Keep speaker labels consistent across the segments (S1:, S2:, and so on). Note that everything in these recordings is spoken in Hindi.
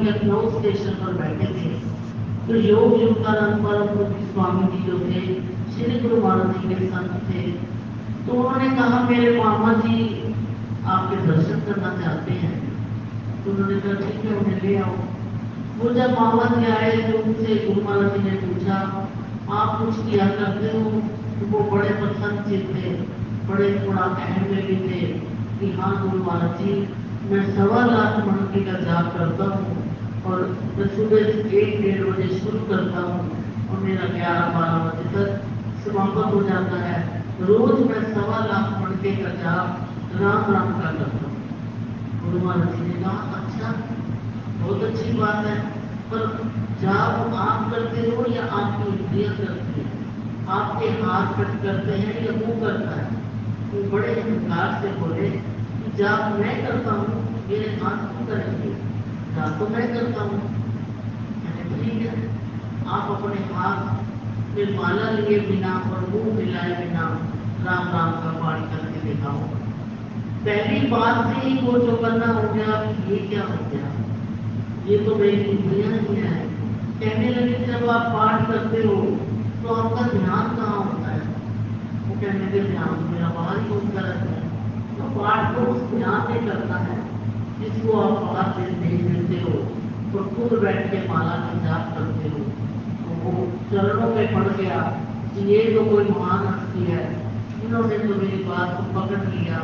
S1: लखनऊ स्टेशन पर बैठे थे तो योग योगानंद परम पूज्य स्वामी जी जो थे श्री गुरु महाराज जी के संत थे। तो उन्होंने कहा मेरे मामा जी आपके दर्शन करना चाहते हैं। तो उन्होंने कहा ठीक है उन्हें ले आओ। वो जब मामा जी आए तो उनसे गुरु महाराज जी ने पूछा आप कुछ किया करते हो? तो वो बड़े प्रसन्न चित्त थे, बड़े थोड़ा अहम में भी थे कि हाँ गुरु महाराज जी मैं 1.25 घंटे का जाप करता हूँ और मैं सुबह 1-1:30 बजे शुरू करता हूँ और मेरा 11-12 बजे तक समापन हो जाता है। रोज मैं 1.25 घंटे का जाप राम राम का करता हूँ। गुरु महाराज जी ने कहा अच्छा बहुत अच्छी बात है, पर जाप आप करते हो या आपकी इंद्रियां करती है? आपके हाथ कट करते हैं या मुंह करता है? वो बड़े अहंकार से बोले कि जाप मैं करता हूँ, मेरे हाथ क्यों करेंगे? जाप तो मैं करता हूँ। मैंने ठीक है आप अपने हाथ में माला लिए बिना और मुंह मिलाए बिना राम राम का पाठ करके दिखाओ। पहली बात से ही वो जो करना हो गया ये क्या हो गया, ये तो मेरी इंद्रियां ही है। कहने लगे जब आप पाठ करते हो तो आपका ध्यान कहाँ होता है? वो कहने लगे ध्यान मेरा बाहर ही होता रहता है। तो पाठ तो उस ध्यान में करता है जिसको आप बाहर से देख लेते हो तो खुद बैठ के माला का जाप करते हो। तो वो चरणों में पड़ गया कि ये तो कोई महान हस्ती है, इन्होंने तो मेरी बात को पकड़ लिया।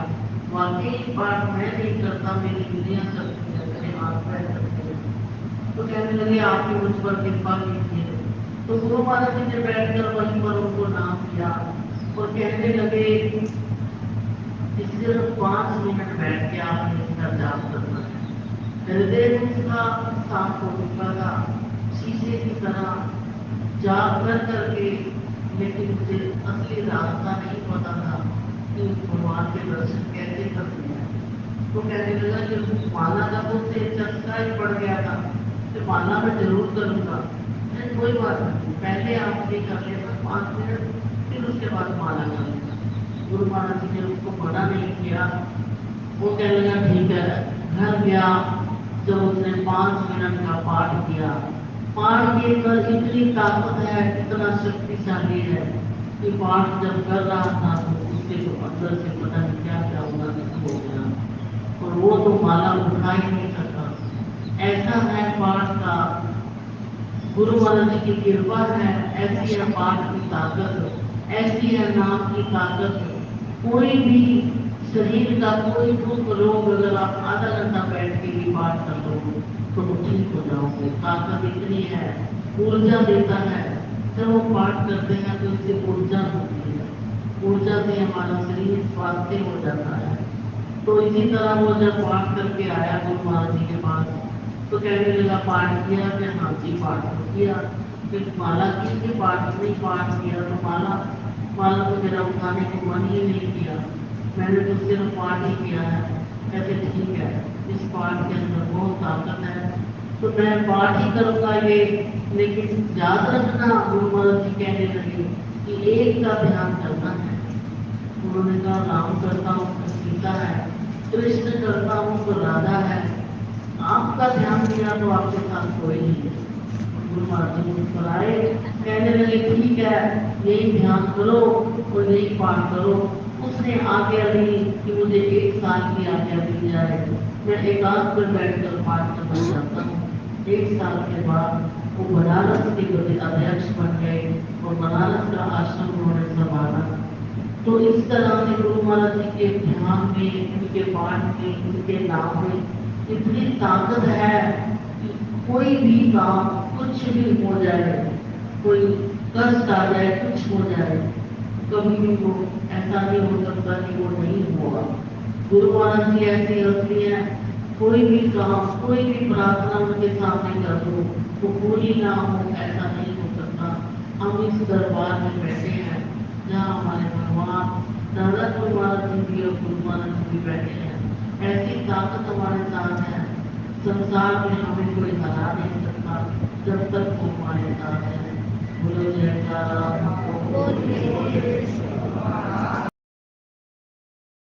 S1: वाकई पाठ मैं नहीं करता, मेरी इंद्रियां करती है, मेरे हाथ पैर करते हैं। तो कहने लगे आपने मुझ पर कृपा कीजिए। तो गुरु महाराज जी ने बैठकर वहीं पर उनको नाम दिया और कहने लगे सिर्फ 5 मिनट बैठ के आपने इसका जाप करना है। हृदय में इसका साफ हो चुका था शीशे की तरह जाप कर करके, लेकिन मुझे असली रास्ता नहीं पता था कि भगवान के दर्शन कैसे करते हैं। तो कहने लगा कि माला का तो से चस्का ही पड़ गया था तो माला में जरूर करूंगा। कोई बात नहीं, पहले आप ये कर लेना 5 मिनट, फिर उसके बाद माला कर लेना। गुरु महाराज जी ने उसको मना नहीं किया। वो कहने लगा ठीक है। घर गया, जब उसने 5 मिनट का पाठ किया, पाठ के अंदर इतनी ताकत है, इतना शक्तिशाली है कि पाठ जब कर रहा था तो उसके तो अंदर से पता नहीं क्या क्या होना शुरू हो गया और वो तो माला उठा ही नहीं सका। ऐसा है पाठ का, गुरु महाराज जी की कृपा है, ऐसी है पाठ की ताकत, ऐसी है नाम की ताकत। कोई भी शरीर का कोई दुख रोग अगर आप आधा घंटा बैठ के भी पाठ कर लो तो ठीक हो जाओगे। ताकत इतनी है, ऊर्जा देता है। जब वो पाठ करते हैं तो इससे ऊर्जा होती है, ऊर्जा से हमारा शरीर स्वास्थ्य हो जाता है। तो इसी तरह वो जब पाठ करके आया गुरु महाराज जी के पास तो कहने लगा पाठ किया कि हाँ जी पाठ किया। फिर माला की पाठ नहीं पाठ किया तो माला तो मेरा उठाने को मन ही नहीं किया, मैंने तो सिर्फ पाठ ही किया है। कहते ठीक है इस पाठ के अंदर बहुत ताकत है तो मैं पाठ ही करूँगा ये, लेकिन याद रखना गुरु महाराज जी कहने लगे कि एक का ध्यान करना है। उन्होंने कहा राम करता हूँ तो सीता है, कृष्ण करता हूँ तो राधा है, आपका ध्यान दिया तो आपके साथ कोई नहीं है। गुरु महाराज जी मुस्कुराए, कहने लगे ठीक है यही ध्यान करो और यही पाठ करो। उसने आज्ञा दी कि मुझे 1 साल की आज्ञा दी जाए, मैं एकांत पर बैठकर पाठ करना चाहता हूँ। 1 साल के बाद वो बनारस के अध्यक्ष बन गए और बनारस का आश्रम उन्होंने संभाला। तो इस तरह से गुरु महाराज जी के ध्यान में, उनके पाठ में, उनके नाम में इतनी ताकत है कि कोई भी काम कुछ भी हो जाए, कोई कष्ट आ जाए, कुछ हो जाए, कभी भी वो ऐसा नहीं हो सकता कि वो नहीं होगा। गुरु महाराज जी ऐसे हस्ती हैं, कोई भी काम, कोई भी प्रार्थना उनके सामने कर दो तो पूरी ना हो ऐसा नहीं हो सकता। हम इस दरबार में बैठे हैं जहाँ हमारे भगवान दादा गुरु महाराज जी भी और गुरु महाराज जी भी बैठे हैं। ऐसी ताकत हमारे साथ है, संसार में हमें कोई हरा नहीं सकता जब तक वो हमारे साथ है। बोलो जयकारा।